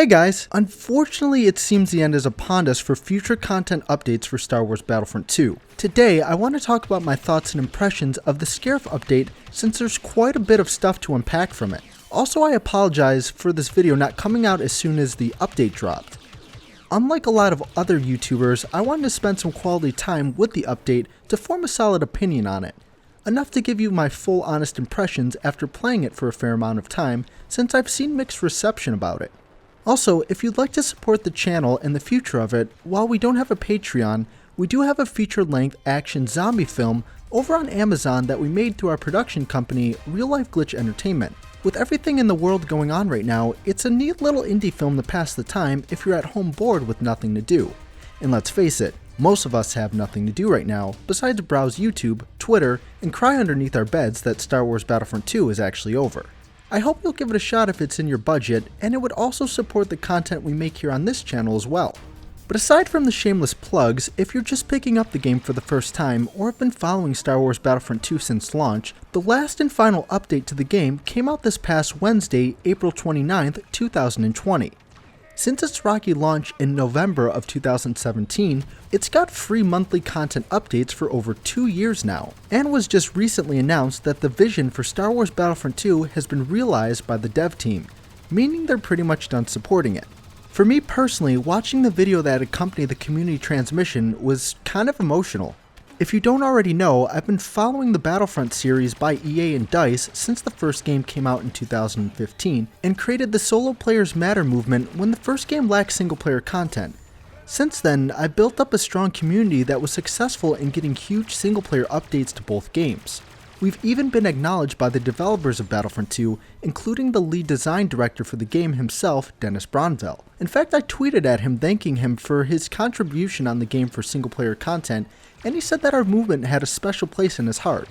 Hey guys! Unfortunately, it seems the end is upon us for future content updates for Star Wars Battlefront 2. Today, I want to talk about my thoughts and impressions of the Scarif update since there's quite a bit of stuff to unpack from it. Also, I apologize for this video not coming out as soon as the update dropped. Unlike a lot of other YouTubers, I wanted to spend some quality time with the update to form a solid opinion on it. Enough to give you my full honest impressions after playing it for a fair amount of time, since I've seen mixed reception about it. Also, if you'd like to support the channel and the future of it, while we don't have a Patreon, we do have a feature-length action zombie film over on Amazon that we made through our production company, Real Life Glitch Entertainment. With everything in the world going on right now, it's a neat little indie film to pass the time if you're at home bored with nothing to do. And let's face it, most of us have nothing to do right now, besides browse YouTube, Twitter, and cry underneath our beds that Star Wars Battlefront 2 is actually over. I hope you'll give it a shot if it's in your budget, and it would also support the content we make here on this channel as well. But aside from the shameless plugs, if you're just picking up the game for the first time or have been following Star Wars Battlefront 2 since launch, the last and final update to the game came out this past Wednesday, April 29th, 2020. Since its rocky launch in November of 2017, it's got free monthly content updates for over 2 years now, and was just recently announced that the vision for Star Wars Battlefront 2 has been realized by the dev team, meaning they're pretty much done supporting it. For me personally, watching the video that accompanied the community transmission was kind of emotional. If you don't already know, I've been following the Battlefront series by EA and DICE since the first game came out in 2015, and created the Solo Players Matter movement when the first game lacked single player content. Since then, I built up a strong community that was successful in getting huge single player updates to both games. We've even been acknowledged by the developers of Battlefront 2, including the lead design director for the game himself, Dennis Bronville. In fact, I tweeted at him thanking him for his contribution on the game for single player content, and he said that our movement had a special place in his heart.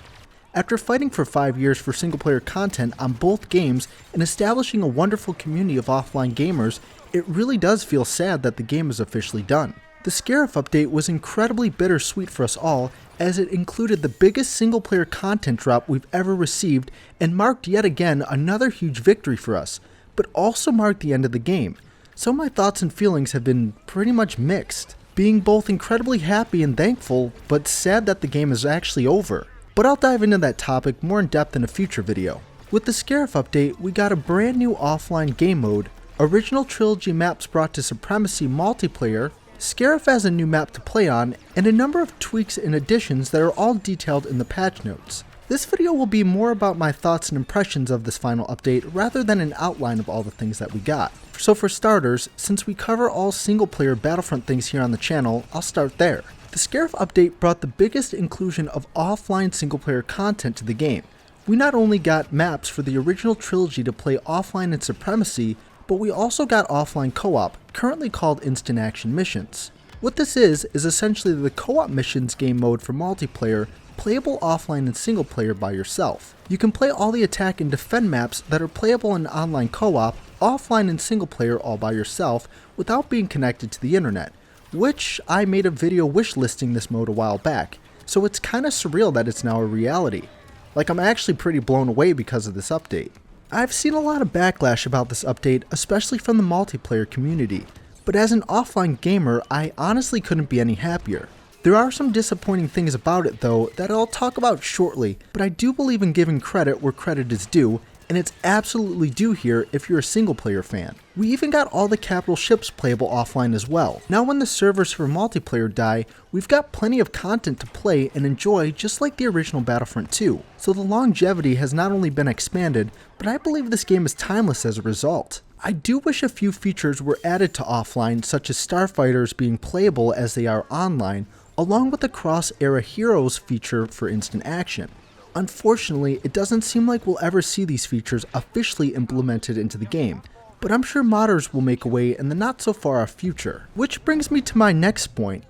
After fighting for 5 years for single player content on both games and establishing a wonderful community of offline gamers, it really does feel sad that the game is officially done. The Scarif update was incredibly bittersweet for us all, as it included the biggest single player content drop we've ever received and marked yet again another huge victory for us, but also marked the end of the game. So my thoughts and feelings have been pretty much mixed, being both incredibly happy and thankful, but sad that the game is actually over. But I'll dive into that topic more in depth in a future video. With the Scarif update, we got a brand new offline game mode, original Trilogy maps brought to Supremacy multiplayer, Scarif has a new map to play on, and a number of tweaks and additions that are all detailed in the patch notes. This video will be more about my thoughts and impressions of this final update rather than an outline of all the things that we got. So for starters, since we cover all single player Battlefront things here on the channel, I'll start there. The Scarif update brought the biggest inclusion of offline single player content to the game. We not only got maps for the original Trilogy to play offline in Supremacy, but we also got offline co-op, currently called Instant Action Missions. What this is essentially the co-op missions game mode for multiplayer, playable offline and single player by yourself. You can play all the attack and defend maps that are playable in online co-op, offline and single player all by yourself, without being connected to the internet, which I made a video wish listing this mode a while back, so it's kinda surreal that it's now a reality. Like, I'm actually pretty blown away because of this update. I've seen a lot of backlash about this update, especially from the multiplayer community, but as an offline gamer, I honestly couldn't be any happier. There are some disappointing things about it though that I'll talk about shortly, but I do believe in giving credit where credit is due, and it's absolutely due here if you're a single player fan. We even got all the capital ships playable offline as well. Now when the servers for multiplayer die, we've got plenty of content to play and enjoy just like the original Battlefront 2. So the longevity has not only been expanded, but I believe this game is timeless as a result. I do wish a few features were added to offline, such as starfighters being playable as they are online, along with the cross-era heroes feature for instant action. Unfortunately, it doesn't seem like we'll ever see these features officially implemented into the game, but I'm sure modders will make a way in the not so far off future. Which brings me to my next point.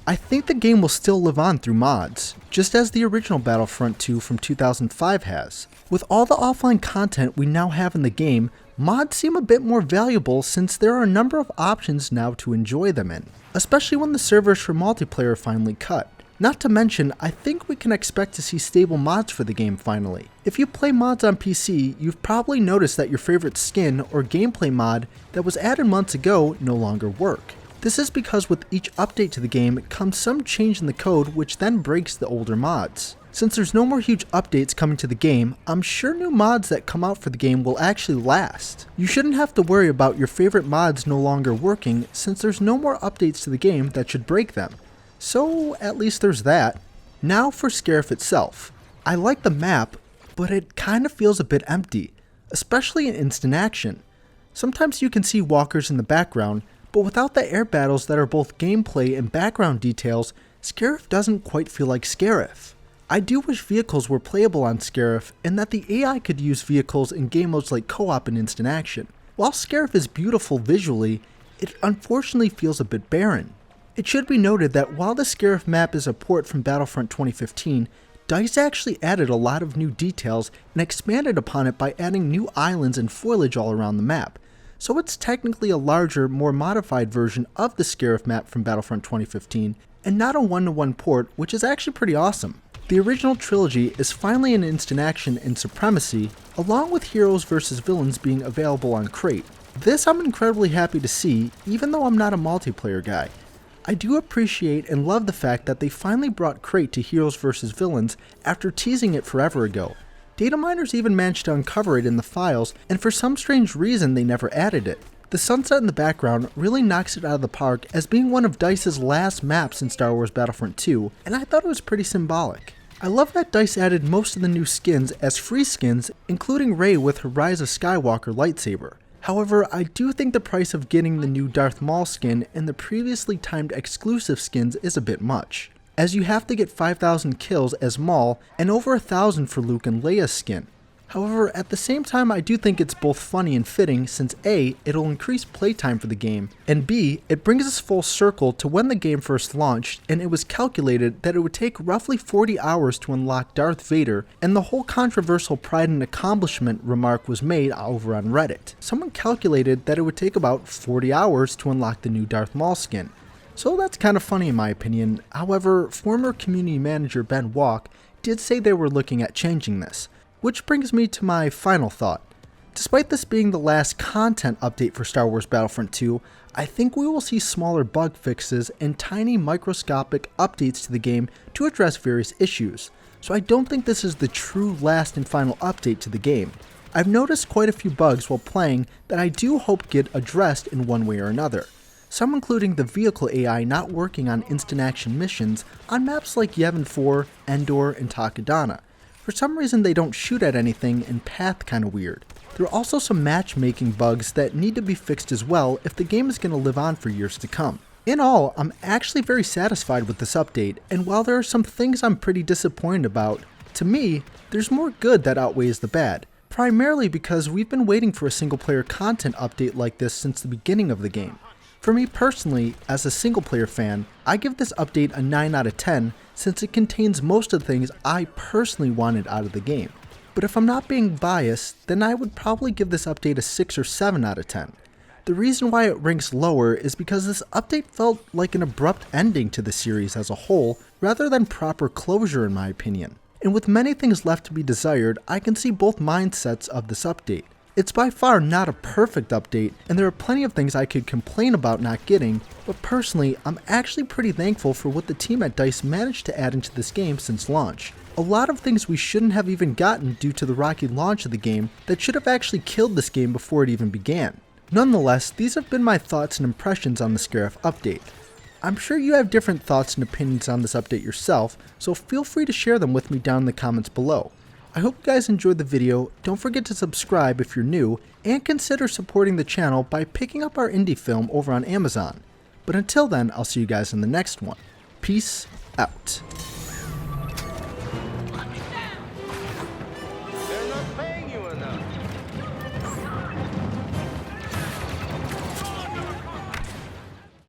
I think the game will still live on through mods, just as the original Battlefront 2 from 2005 has. With all the offline content we now have in the game, mods seem a bit more valuable since there are a number of options now to enjoy them in, especially when the servers for multiplayer finally cut. Not to mention, I think we can expect to see stable mods for the game finally. If you play mods on PC, you've probably noticed that your favorite skin or gameplay mod that was added months ago no longer work. This is because with each update to the game comes some change in the code which then breaks the older mods. Since there's no more huge updates coming to the game, I'm sure new mods that come out for the game will actually last. You shouldn't have to worry about your favorite mods no longer working since there's no more updates to the game that should break them. So at least there's that. Now for Scarif itself. I like the map, but it kind of feels a bit empty, especially in instant action. Sometimes you can see walkers in the background, but without the air battles that are both gameplay and background details, Scarif doesn't quite feel like Scarif. I do wish vehicles were playable on Scarif and that the AI could use vehicles in game modes like co-op and instant action. While Scarif is beautiful visually, it unfortunately feels a bit barren. It should be noted that while the Scarif map is a port from Battlefront 2015, DICE actually added a lot of new details and expanded upon it by adding new islands and foliage all around the map. So it's technically a larger, more modified version of the Scarif map from Battlefront 2015, and not a one-to-one port, which is actually pretty awesome. The original Trilogy is finally in instant action in Supremacy, along with heroes vs villains being available on Crate. This I'm incredibly happy to see, even though I'm not a multiplayer guy. I do appreciate and love the fact that they finally brought Crate to heroes vs villains after teasing it forever ago. Data miners even managed to uncover it in the files, and for some strange reason they never added it. The sunset in the background really knocks it out of the park as being one of DICE's last maps in Star Wars Battlefront 2, and I thought it was pretty symbolic. I love that DICE added most of the new skins as free skins, including Rey with her Rise of Skywalker lightsaber. However, I do think the price of getting the new Darth Maul skin and the previously timed exclusive skins is a bit much, as you have to get 5,000 kills as Maul and over 1,000 for Luke and Leia's skin. However, at the same time I do think it's both funny and fitting since A, it'll increase playtime for the game, and B, it brings us full circle to when the game first launched and it was calculated that it would take roughly 40 hours to unlock Darth Vader, and the whole controversial pride and accomplishment remark was made over on Reddit. Someone calculated that it would take about 40 hours to unlock the new Darth Maul skin. So that's kind of funny in my opinion. However, former community manager Ben Walk did say they were looking at changing this. Which brings me to my final thought. Despite this being the last content update for Star Wars Battlefront 2, I think we will see smaller bug fixes and tiny microscopic updates to the game to address various issues, so I don't think this is the true last and final update to the game. I've noticed quite a few bugs while playing that I do hope get addressed in one way or another. Some including the vehicle AI not working on instant action missions on maps like Yavin 4, Endor, and Takodana. For some reason they don't shoot at anything and path kinda weird. There are also some matchmaking bugs that need to be fixed as well if the game is going to live on for years to come. In all, I'm actually very satisfied with this update, and while there are some things I'm pretty disappointed about, to me, there's more good that outweighs the bad. Primarily because we've been waiting for a single player content update like this since the beginning of the game. For me personally, as a single player fan, I give this update a 9 out of 10 since it contains most of the things I personally wanted out of the game. But if I'm not being biased, then I would probably give this update a 6 or 7 out of 10. The reason why it ranks lower is because this update felt like an abrupt ending to the series as a whole, rather than proper closure in my opinion. And with many things left to be desired, I can see both mindsets of this update. It's by far not a perfect update, and there are plenty of things I could complain about not getting, but personally, I'm actually pretty thankful for what the team at DICE managed to add into this game since launch. A lot of things we shouldn't have even gotten due to the rocky launch of the game that should have actually killed this game before it even began. Nonetheless, these have been my thoughts and impressions on the Scarif update. I'm sure you have different thoughts and opinions on this update yourself, so feel free to share them with me down in the comments below. I hope you guys enjoyed the video. Don't forget to subscribe if you're new, and consider supporting the channel by picking up our indie film over on Amazon. But until then, I'll see you guys in the next one. Peace out.